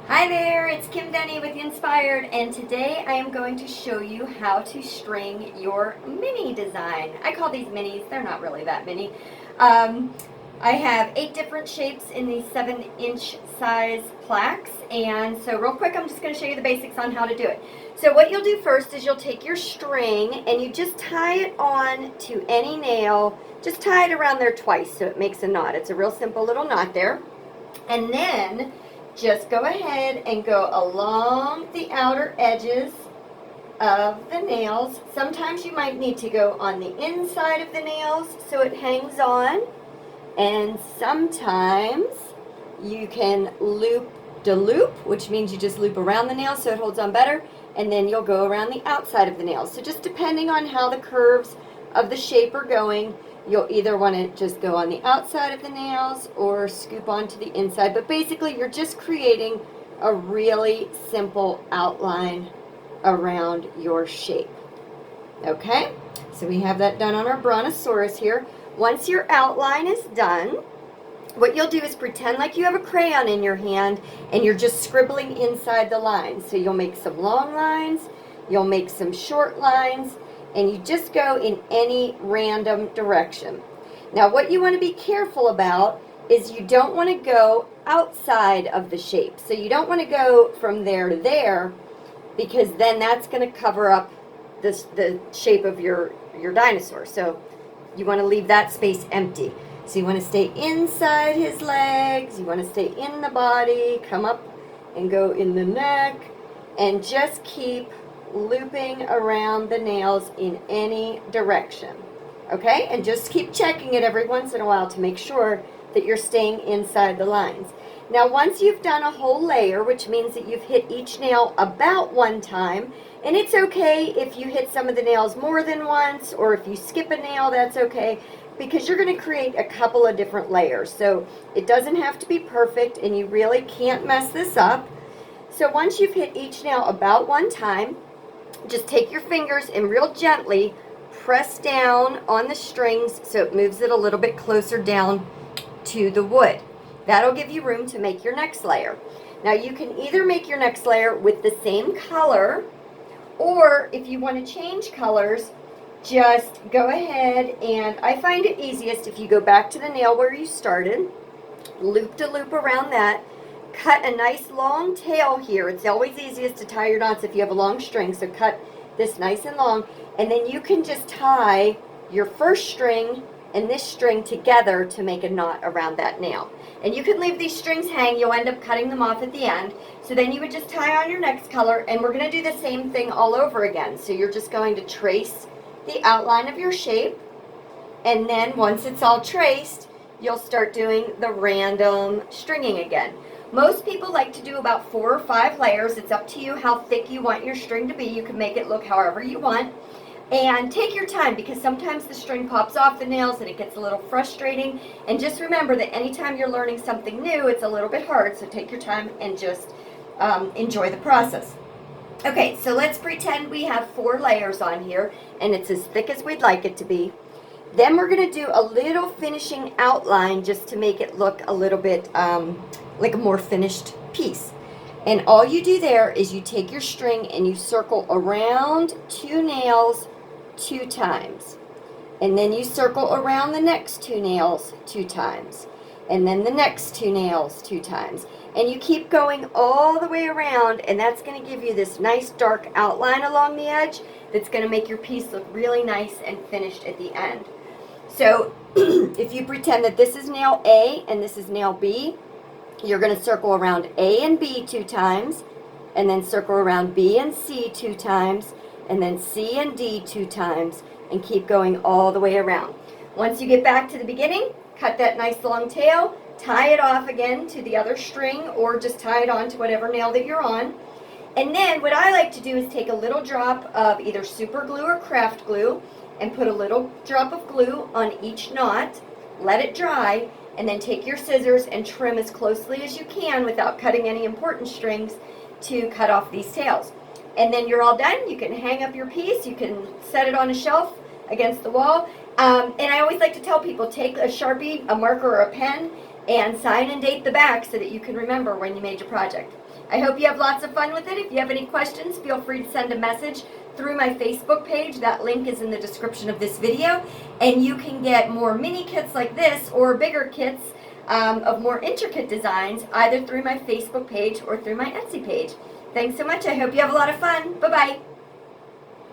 Hi there, it's Kim Denny with Inspired, and today I am going to show you how to string your mini design. I call these minis, they're not really that mini. I have 8 different shapes in these 7-inch size plaques, and so real quick I'm just going to show you the basics on how to do it. So what you'll do first is you'll take your string and you just tie it on to any nail. Just tie it around there twice so it makes a knot. It's a real simple little knot there. And then just go ahead and go along the outer edges of the nails. Sometimes you might need to go on the inside of the nails so it hangs on, and sometimes you can loop de loop, which means you just loop around the nail so it holds on better, and then you'll go around the outside of the nails. So just depending on how the curves of the shape are going, you'll either want to just go on the outside of the nails or scoop onto the inside. But basically, you're just creating a really simple outline around your shape. Okay? So we have that done on our Brontosaurus here. Once your outline is done, what you'll do is pretend like you have a crayon in your hand and you're just scribbling inside the lines. So you'll make some long lines, you'll make some short lines, and you just go in any random direction. Now what you want to be careful about is you don't want to go outside of the shape. So you don't want to go from there to there, because then that's going to cover up the shape of your dinosaur. So you want to leave that space empty. So you want to stay inside his legs, you want to stay in the body, come up and go in the neck, and just keep looping around the nails in any direction. Okay? And just keep checking it every once in a while to make sure that you're staying inside the lines. Now once you've done a whole layer, which means that you've hit each nail about one time, and it's okay if you hit some of the nails more than once, or if you skip a nail, that's okay, because you're going to create a couple of different layers. So it doesn't have to be perfect, and you really can't mess this up. So once you've hit each nail about one time, just take your fingers and real gently press down on the strings so it moves it a little bit closer down to the wood. That'll give you room to make your next layer. Now you can either make your next layer with the same color, or if you want to change colors, just go ahead, and I find it easiest if you go back to the nail where you started, loop to loop around that, cut a nice long tail here. It's always easiest to tie your knots if you have a long string, so cut this nice and long, and then you can just tie your first string and this string together to make a knot around that nail. And you can leave these strings hang, you'll end up cutting them off at the end. So then you would just tie on your next color, and we're going to do the same thing all over again. So you're just going to trace the outline of your shape, and then once it's all traced, you'll start doing the random stringing again. Most people like to do about 4 or 5 layers. It's up to you how thick you want your string to be. You can make it look however you want. And take your time, because sometimes the string pops off the nails and it gets a little frustrating. And just remember that anytime you're learning something new, it's a little bit hard. So take your time and just enjoy the process. Okay, so let's pretend we have 4 layers on here, and it's as thick as we'd like it to be. Then we're going to do a little finishing outline just to make it look a little bit like a more finished piece. And all you do there is you take your string and you circle around 2 nails 2 times. And then you circle around the next 2 nails 2 times. And then the next 2 nails 2 times. And you keep going all the way around, and that's going to give you this nice dark outline along the edge that's going to make your piece look really nice and finished at the end. So if you pretend that this is nail A and this is nail B, you're going to circle around A and B 2 times, and then circle around B and C 2 times, and then C and D 2 times, and keep going all the way around. Once you get back to the beginning, cut that nice long tail, tie it off again to the other string, or just tie it on to whatever nail that you're on. And then what I like to do is take a little drop of either super glue or craft glue and put a little drop of glue on each knot, let it dry, and then take your scissors and trim as closely as you can without cutting any important strings to cut off these tails. And then you're all done. You can hang up your piece, you can set it on a shelf against the wall. And I always like to tell people, take a Sharpie, a marker, or a pen, and sign and date the back so that you can remember when you made your project. I hope you have lots of fun with it. If you have any questions, feel free to send a message through my Facebook page. That link is in the description of this video. And you can get more mini kits like this or bigger kits of more intricate designs either through my Facebook page or through my Etsy page. Thanks so much. I hope you have a lot of fun. Bye-bye.